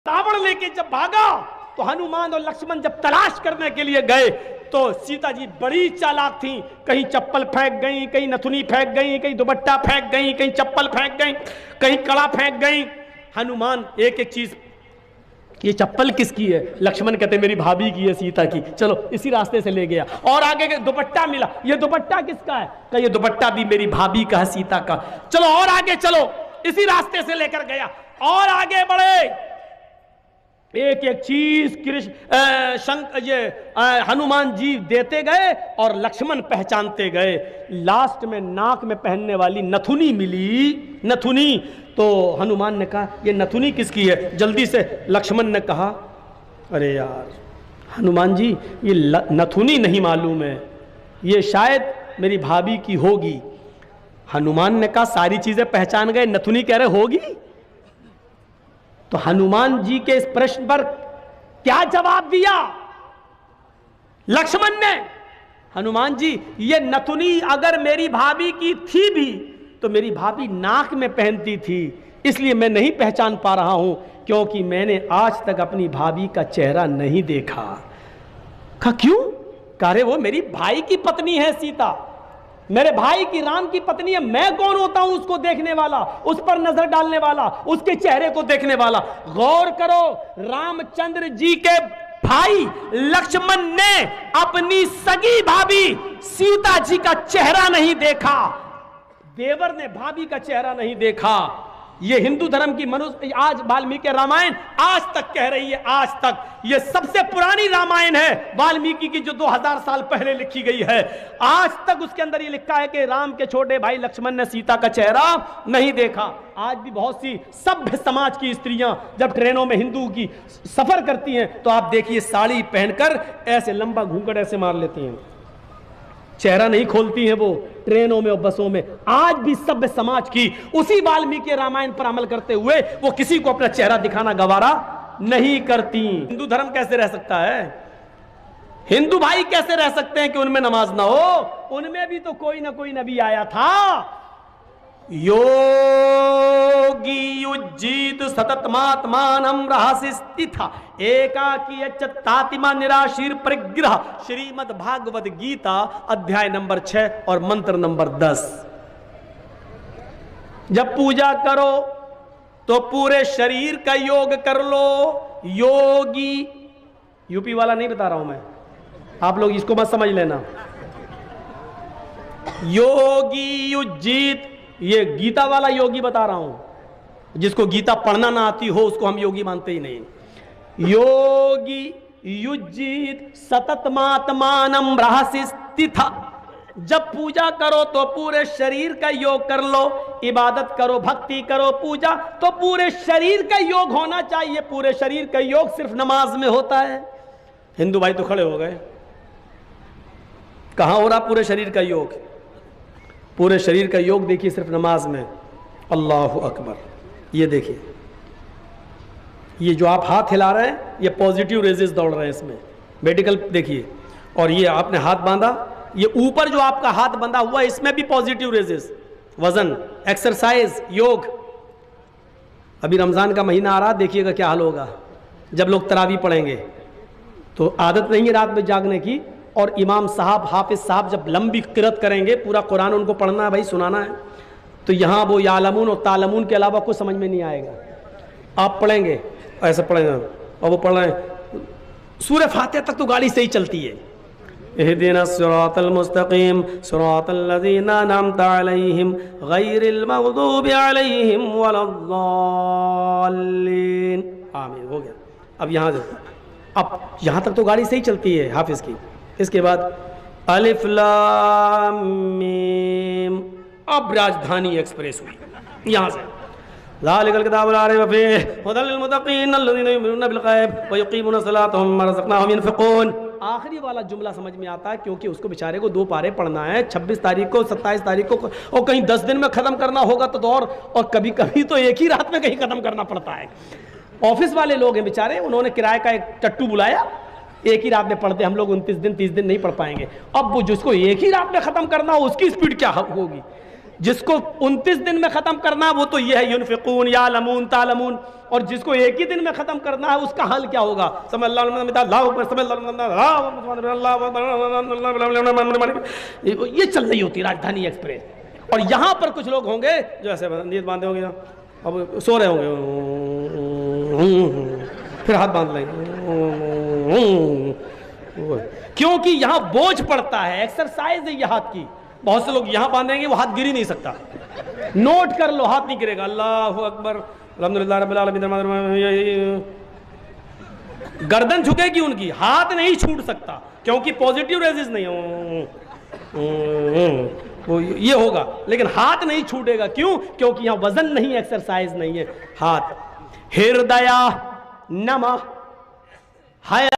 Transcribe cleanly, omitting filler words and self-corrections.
रावण लेके जब भागा तो हनुमान और लक्ष्मण जब तलाश करने के लिए गए तो सीता जी बड़ी चालाक थी। कहीं चप्पल फेंक गई, कहीं नथुनी फेंक गई, कहीं दुपट्टा फेंक गई, कहीं चप्पल फेंक गई, कहीं कड़ा फेंक गई। हनुमान एक एक चीज, ये चप्पल किसकी है? लक्ष्मण कहते मेरी भाभी की है, सीता की। चलो इसी रास्ते से ले गया। और आगे के दुपट्टा मिला, ये दुपट्टा किसका है? कहा ये दुपट्टा भी मेरी भाभी का है, सीता का। चलो और आगे चलो, इसी रास्ते से लेकर गया। और आगे बढ़े, एक एक चीज हनुमान जी देते गए और लक्ष्मण पहचानते गए। लास्ट में नाक में पहनने वाली नथुनी मिली, नथुनी। तो हनुमान ने कहा ये नथुनी किसकी है? जल्दी से लक्ष्मण ने कहा अरे यार हनुमान जी ये नथुनी नहीं मालूम है, ये शायद मेरी भाभी की होगी। हनुमान ने कहा सारी चीजें पहचान गए, नथुनी कह रहे होगी। तो हनुमान जी के इस प्रश्न पर क्या जवाब दिया लक्ष्मण ने? हनुमान जी ये नथुनी अगर मेरी भाभी की थी भी तो मेरी भाभी नाक में पहनती थी, इसलिए मैं नहीं पहचान पा रहा हूं, क्योंकि मैंने आज तक अपनी भाभी का चेहरा नहीं देखा। कहा क्यों? कह रहे वो मेरी भाई की पत्नी है सीता, मेरे भाई की राम की पत्नी है। मैं कौन होता हूं उसको देखने वाला, उस पर नजर डालने वाला, उसके चेहरे को देखने वाला? गौर करो, रामचंद्र जी के भाई लक्ष्मण ने अपनी सगी भाभी सीता जी का चेहरा नहीं देखा, देवर ने भाभी का चेहरा नहीं देखा। ये हिंदू धर्म की मनुष्य आज वाल्मीकि रामायण आज तक कह रही है, आज तक ये सबसे पुरानी रामायण है वाल्मीकि की, जो 2000 साल पहले लिखी गई है। आज तक उसके अंदर ये लिखा है कि राम के छोटे भाई लक्ष्मण ने सीता का चेहरा नहीं देखा। आज भी बहुत सी सभ्य समाज की स्त्रियां जब ट्रेनों में हिंदू की सफर करती हैं तो आप देखिए साड़ी पहनकर ऐसे लंबा घूंघट ऐसे मार लेती हैं, चेहरा नहीं खोलती हैं वो ट्रेनों में और बसों में। आज भी सभ्य समाज की उसी वाल्मीकि रामायण पर अमल करते हुए वो किसी को अपना चेहरा दिखाना गवारा नहीं करती। हिंदू धर्म कैसे रह सकता है? हिंदू भाई कैसे रह सकते हैं कि उनमें नमाज ना हो? उनमें भी तो कोई ना कोई नबी आया था। योगी युज्जीत सततमात्मानं रहसि स्थिता एकाकी तातिमा निराशीर परिग्रह। श्रीमद् भागवत गीता अध्याय नंबर 6 और मंत्र नंबर 10। जब पूजा करो तो पूरे शरीर का योग कर लो। योगी, यूपी वाला नहीं बता रहा हूं मैं, आप लोग इसको मत समझ लेना। योगी युज्जीत, ये गीता वाला योगी बता रहा हूं। जिसको गीता पढ़ना ना आती हो उसको हम योगी मानते ही नहीं। योगी युज्जीत सततमात्मानं रहसि स्थिता। जब पूजा करो तो पूरे शरीर का योग कर लो। इबादत करो, भक्ति करो, पूजा तो पूरे शरीर का योग होना चाहिए। पूरे शरीर का योग सिर्फ नमाज में होता है। हिंदू भाई तो खड़े हो गए, कहां हो रहा पूरे शरीर का योग? पूरे शरीर का योग देखिए सिर्फ नमाज में। अल्लाहु अकबर। ये देखिए, ये जो आप हाथ हिला रहे हैं ये पॉजिटिव रेजेस दौड़ रहे हैं इसमें, मेडिकल देखिए। और ये आपने हाथ बांधा, ये ऊपर जो आपका हाथ बंधा हुआ इसमें भी पॉजिटिव रेजेस। वजन, एक्सरसाइज, योग। अभी रमजान का महीना आ रहा, देखिएगा क्या हाल होगा जब लोग तरावी पढ़ेंगे। तो आदत नहीं है रात में जागने की, और इमाम साहब, हाफिज साहब जब लंबी किरत करेंगे, पूरा कुरान उनको पढ़ना है भाई, सुनाना है, तो यहाँ वो यालमून और तालमून के अलावा कुछ समझ में नहीं आएगा। आप पढ़ेंगे ऐसे पढ़ेंगे और वो पढ़ रहे हैं, सूरह फातिहा तक तो गाड़ी से ही चलती है। इहदिना सिरातल मुस्तकीम सिरातल लज़ीना अनअमता अलैहिम गैरिल मग़दूबि अलैहिम वलद्दाल्लीन। आमीन, हो गया। अब यहाँ तक तो गाड़ी से ही चलती है हाफिज की। इसके बाद अलिफ लाम मीम। अब राजधानी एक्सप्रेस हुई यहां से। ज़ालिकल किताबु ला रैब फीहि हुदल लिल मुत्तक़ीन अल्लज़ीना युमिनूना बिल गैब व युक़ीमूना सलाता व मिम्मा रज़क़नाहुम यunfiqून। आखिरी वाला जुमला समझ में आता है क्योंकि उसको बेचारे को 2 पारे पढ़ना है, 26 तारीख को, 27 तारीख को, और कहीं 10 दिन में खत्म करना होगा तो और कभी कभी तो एक ही रात में कहीं खत्म करना पड़ता है। ऑफिस वाले लोग हैं बेचारे, उन्होंने किराए का एक टट्टू बुलाया, एक ही रात में पढ़ते। हम लोग 29 दिन 30 दिन नहीं पढ़ पाएंगे। अब वो जिसको एक ही रात में खत्म करना हो उसकी स्पीड क्या होगी? जिसको 29 दिन में ख़त्म करना है वो तो ये है युनफिकून यालमून तालमून, और जिसको एक ही दिन में ख़त्म करना है उसका हल क्या होगा? ये चल रही होती राजधानी एक्सप्रेस। और यहाँ पर कुछ लोग होंगे जो ऐसे नींद बांधे होंगे, अब सो रहे होंगे, फिर हाथ बांध लेंगे, क्योंकि यहाँ बोझ पड़ता है, एक्सरसाइज है ये हाथ की। बहुत से लोग यहाँ बांधेंगे वो हाथ गिर ही नहीं सकता। नोट कर लो, हाथ नहीं गिरेगा। अल्लाहु अकबर, अल्हम्दुलिल्लाह रब्बिल आलमीन। गर्दन झुकेगी उनकी, हाथ नहीं छूट सकता क्योंकि पॉजिटिव रेजिस नहीं है, वो ये होगा, लेकिन हाथ नहीं छूटेगा। क्यों? क्योंकि यहाँ वजन नहीं, एक्सरसाइज नहीं है हाथ। हृदया नमः है